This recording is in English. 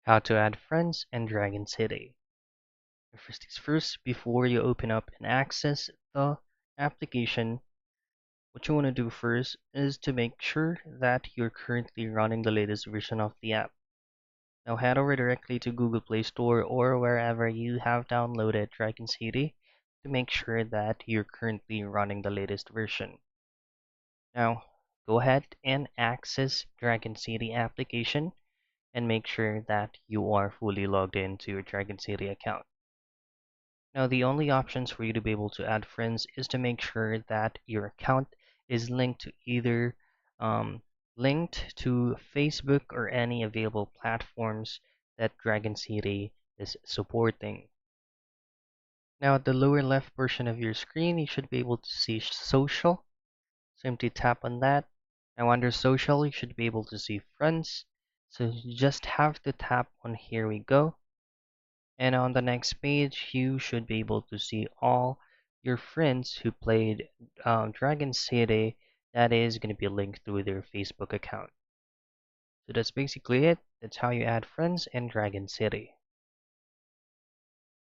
How to add friends in Dragon City. First things first, before you open up and access the application, what you want to do first is to make sure that you're currently running the latest version of the app. Now head over directly to Google Play Store or wherever you have downloaded Dragon City to make sure that you're currently running the latest version. Now go ahead and access Dragon City application and make sure that you are fully logged into your Dragon City account. Now, the only options for you to be able to add friends is to make sure that your account is linked to either linked to Facebook or any available platforms that Dragon City is supporting. Now, at the lower left portion of your screen, you should be able to see social. Simply tap on that. Now, under social, you should be able to see friends. So you just have to tap on here we go. And on the next page, you should be able to see all your friends who played Dragon City that is going to be linked through their Facebook account. So that's basically it. That's how you add friends in Dragon City.